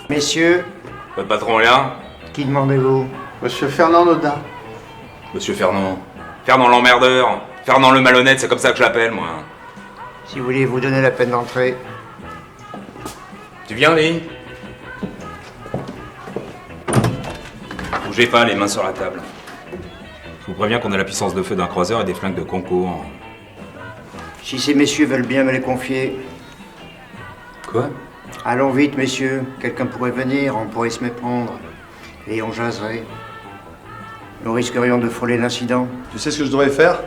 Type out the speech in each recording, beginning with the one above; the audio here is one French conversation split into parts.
Messieurs, Votre patron est là? qui demandez-vous? Monsieur Fernand Nodin. Monsieur Fernand. Fernand l'emmerdeur. Fernand le malhonnête, c'est comme ça que je l'appelle, moi. Si vous voulez vous donner la peine d'entrer. Tu viens, Lee? Bougez pas, les mains sur la table. Je vous préviens qu'on a la puissance de feu d'un croiseur et des flingues de concours. Si ces messieurs veulent bien me les confier. Quoi? Allons vite, messieurs. Quelqu'un pourrait venir, on pourrait se méprendre. Et on jaserait. Nous risquerions de frôler l'incident. Tu sais ce que je devrais faire?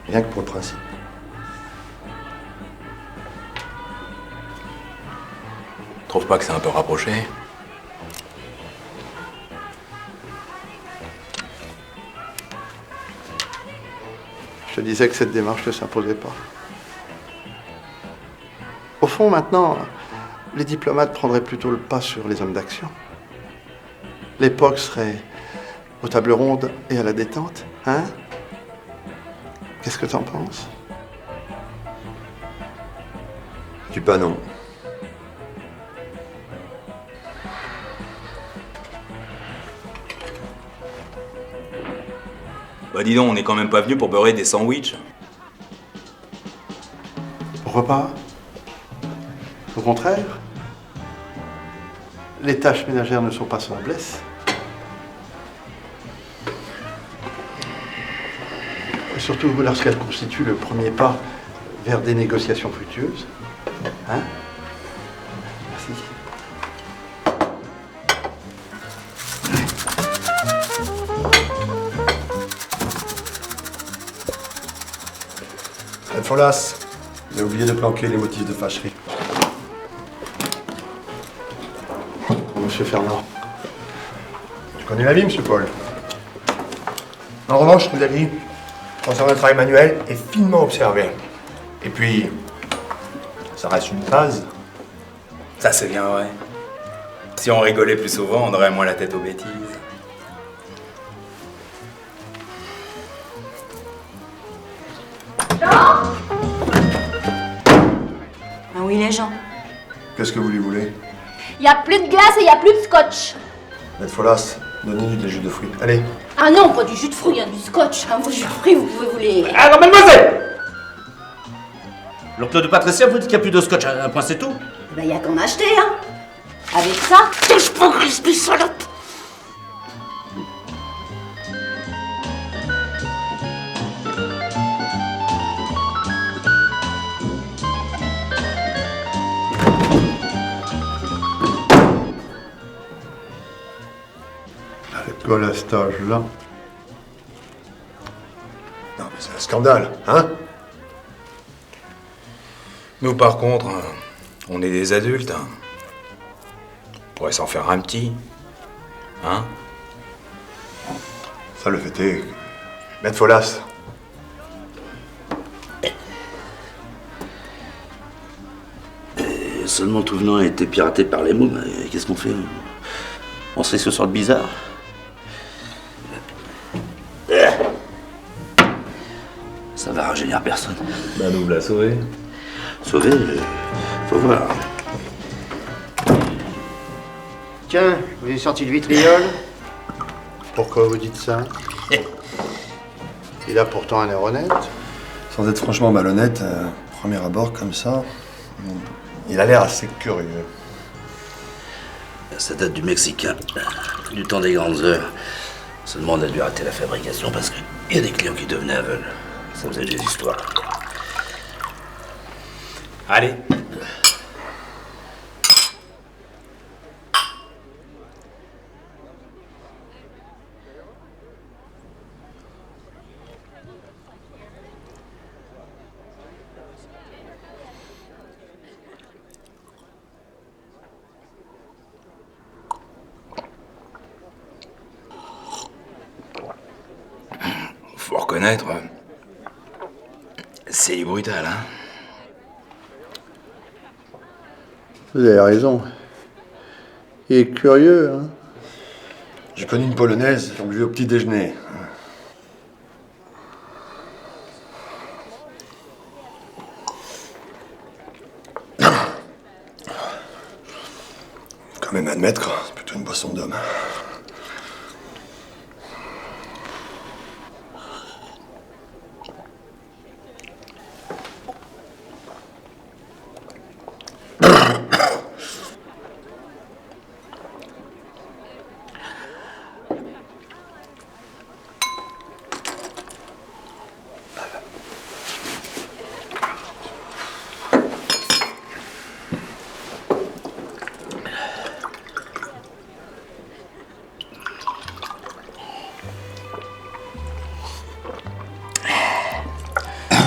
Rien que pour le principe. Trouve pas que c'est un peu rapproché? Je te disais que cette démarche ne s'imposait pas. Au fond, maintenant, les diplomates prendraient plutôt le pas sur les hommes d'action. L'époque serait aux tables rondes et à la détente, hein? Qu'est-ce que t'en penses? Je dis pas non. Bah dis donc, on est quand même pas venu pour beurrer des sandwichs. Pourquoi pas? Au contraire, les tâches ménagères ne sont pas sans blesse. Et surtout lorsqu'elles constituent le premier pas vers des négociations fructueuses. Hein? Merci. Folas, j'ai oublié de planquer les motifs de fâcherie. Monsieur Fernand. Tu connais la vie, monsieur Paul. En revanche, je vous ai dit, concernant le travail manuel, est finement observé. Et puis, ça reste une base. Ça c'est bien vrai. Si on rigolait plus souvent, on aurait moins la tête aux bêtises. Ah oui, les gens. Qu'est-ce que vous lui voulez? Il y a plus de glace et il y a plus de scotch. Maître Folas, donnez-lui des jus de fruits. Allez. Ah non, pas du jus de fruits, hein, du scotch. Un jus de fruits, vous pouvez vous les... Alors, mademoiselle! L'oncle de Patricia vous dit qu'il n'y a plus de scotch, un point c'est tout. Ben, y a qu'en acheter, hein. Avec ça... Touche pas, crispy salope! L'école à cet âge-là. Non, mais c'est un scandale, hein? Nous par contre, on est des adultes. On pourrait s'en faire un petit. Hein? Ça, le fait est... Maître Folas. Seulement tout venant a été piraté par les mômes. Qu'est-ce qu'on fait? On se laisse ce sort de bizarre. Ça va rajeunir personne. Bah nous l'a sauvé. Sauver, faut voir. Tiens, vous avez sorti le vitriol? Pourquoi vous dites ça? Il a pourtant un air honnête. Sans être franchement malhonnête, premier abord comme ça, il a l'air assez curieux. Ça date du Mexicain, du temps des grandes heures. Seulement on a dû arrêter la fabrication parce qu'il y a des clients qui devenaient aveugles. Ça faisait des histoires. Allez. reconnaître, c'est du brutal, hein. Vous avez raison. Il est curieux, hein. J'ai connu une Polonaise, on buvait au petit déjeuner. Faut quand même admettre, c'est plutôt une boisson d'homme.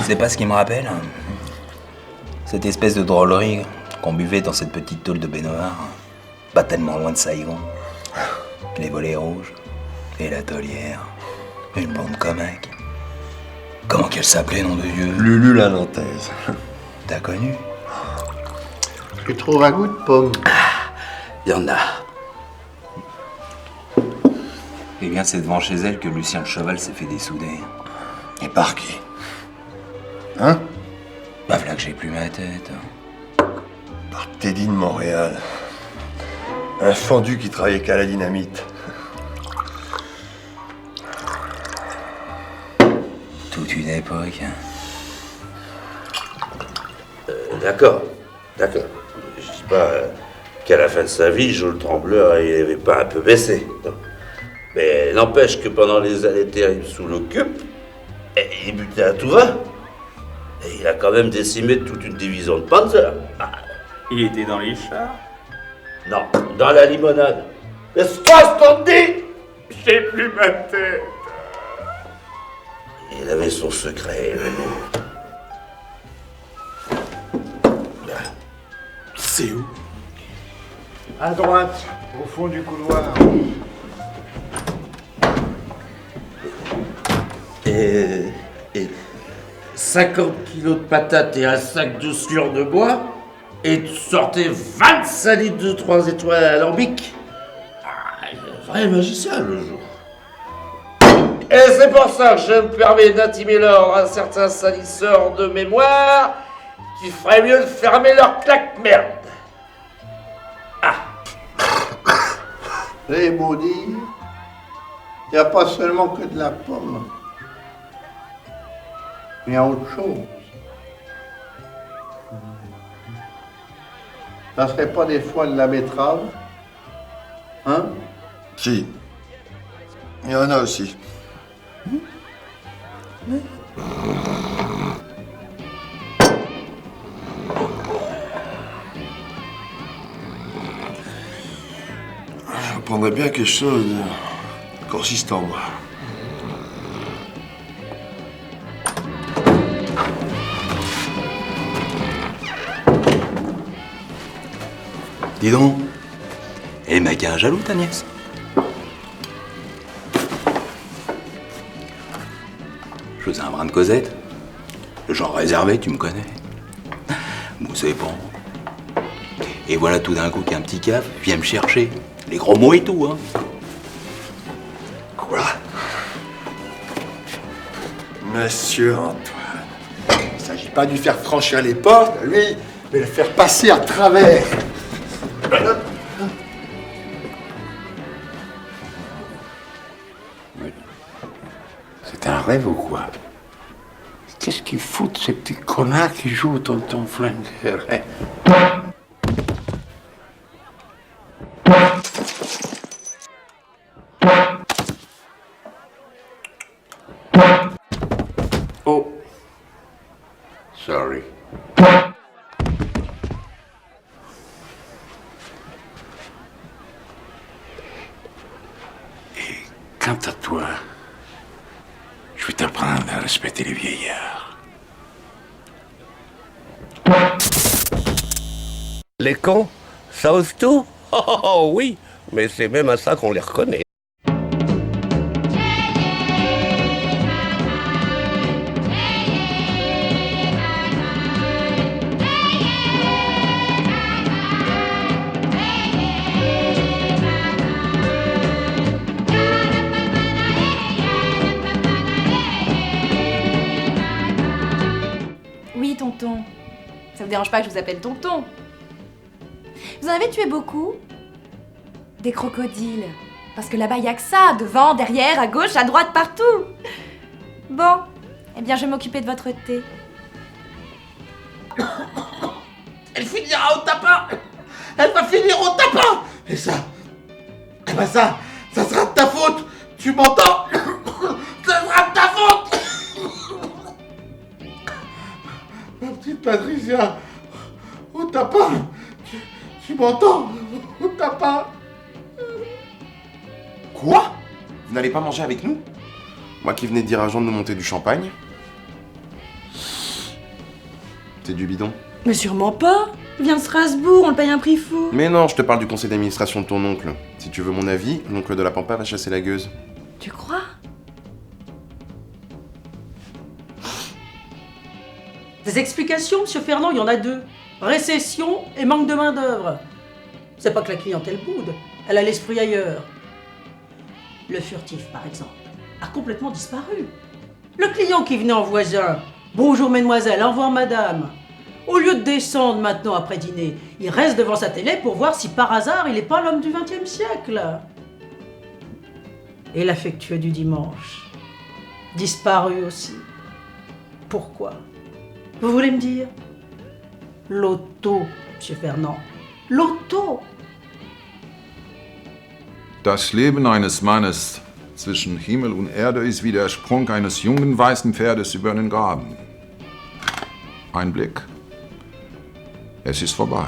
C'est pas ce qui me rappelle, hein. Cette espèce de drôlerie qu'on buvait dans cette petite tôle de baignoire, pas tellement loin de Saigon. Les volets rouges, et la taulière, une blonde comaque. Comment qu'elle s'appelait, nom de Dieu? Lulu la Nantaise. T'as connu? Tu trouves un goût de pomme? Il y en a. Eh bien, c'est devant chez elle que Lucien le Cheval s'est fait dessouder. Et par qui? Hein? Bah voilà que j'ai plus ma tête. Par Teddy de Montréal. Un fendu qui travaillait qu'à la dynamite. Toute une époque, hein. D'accord. Je dis pas qu'à la fin de sa vie, Jules Trembleur, il n'avait pas un peu baissé. Mais n'empêche que pendant les années terribles sous l'occupe, il butait à tout va. Et il a quand même décimé toute une division de Panzer. Ah, Il était dans les chars. non, dans la limonade. Est-ce qu'on dit? J'ai plus ma tête. Il avait son secret. C'est où? À droite, au fond du couloir. Et 50 kilos de patates et un sac de sueur de bois, et tu sortais 25 litres de 3 étoiles alambiques. Ah, un vrai magicien le jour. Et c'est pour ça que je me permets d'intimer l'ordre à certains salisseurs de mémoire qui ferait mieux de fermer leur claque-merde. J'ai beau dire, il n'y a pas seulement que de la pomme. Il y a autre chose. Ça serait pas des fois de la betterave? Hein? Si. Il y en a aussi. Je prendrais bien quelque chose de consistant, moi. Dis donc, et le mec est un jaloux, ta nièce? Je faisais un brin de Cosette. Le genre réservé, tu me connais. Mousse et bon. Et voilà tout d'un coup qu'un petit caf vient me chercher. Les gros mots et tout, hein. Quoi? Monsieur Antoine, il ne s'agit pas de lui faire franchir les portes, lui, mais de le faire passer à travers. C'est un rêve ou quoi? Qu'est-ce qu'ils foutent ces petits connards qui jouent au tonton flingueur, hein? Oh. Sorry. Et quant à toi, je vais t'apprendre à respecter les vieillards. Les cons, ça ose tout? Oh oui, mais c'est même à ça qu'on les reconnaît. dérange pas que je vous appelle tonton. Vous en avez tué beaucoup? Des crocodiles. Parce que là-bas, il y a que ça. Devant, derrière, à gauche, à droite, partout. Bon, eh bien, je vais m'occuper de votre thé. Elle finira au tapin. Elle va finir au tapin. Et ça, eh ben ça sera de ta faute. Tu m'entends? Ça sera de ta faute. Ma petite Patricia, au tapin. Tu m'entends? Au tapin. Quoi? Vous n'allez pas manger avec nous? Moi qui venais de dire à Jean de nous monter du champagne. C'est du bidon. Mais sûrement pas. Il vient de Strasbourg, on le paye un prix fou. Mais non, je te parle du conseil d'administration de ton oncle. Si tu veux mon avis, l'oncle de la Pampa va chasser la gueuse. Tu crois? Des explications, monsieur Fernand, il y en a deux. Récession et manque de main-d'œuvre. C'est pas que la clientèle boude, elle a l'esprit ailleurs. Le furtif, par exemple, a complètement disparu. Le client qui venait en voisin, bonjour mesdemoiselles, au revoir madame. Au lieu de descendre maintenant après dîner, il reste devant sa télé pour voir si par hasard il n'est pas l'homme du XXe siècle. Et l'affectueux du dimanche, disparu aussi. Pourquoi? Vous voulez me dire? L'auto, monsieur Fernand. L'auto. Das Leben eines Mannes zwischen Himmel und Erde ist wie der Sprung eines jungen weißen Pferdes über den Graben. Ein Blick. Es ist vorbei.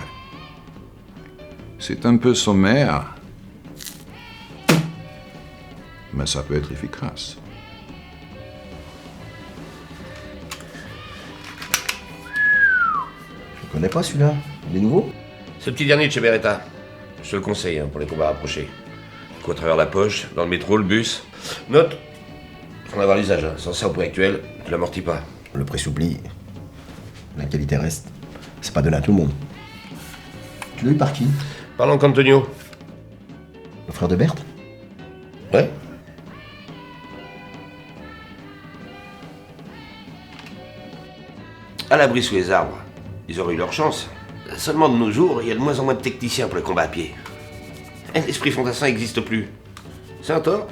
C'est un peu sommaire, mais ça peut être efficace. Je connais pas celui-là. Il est nouveau? Ce petit dernier de chez Beretta. Je te le conseille pour les combats rapprochés. Coup à travers la poche, dans le métro, le bus. Note, faut en avoir l'usage. Sans ça, au prix actuel, tu l'amortis pas. Le prix s'oublie. La qualité reste. C'est pas donné à tout le monde. Tu l'as eu par qui? Parlons qu'Antonio. Le frère de Berthe? Ouais. À l'abri sous les arbres. Ils auraient eu leur chance. Seulement de nos jours, il y a de moins en moins de techniciens pour les combats à pied. L'esprit fantassin n'existe plus. C'est un tort.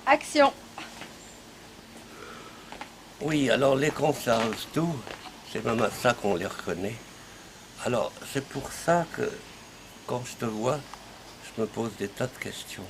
Action. Oui, alors les concerts, tout, c'est même à ça qu'on les reconnaît. Alors, c'est pour ça que, quand je te vois, je me pose des tas de questions.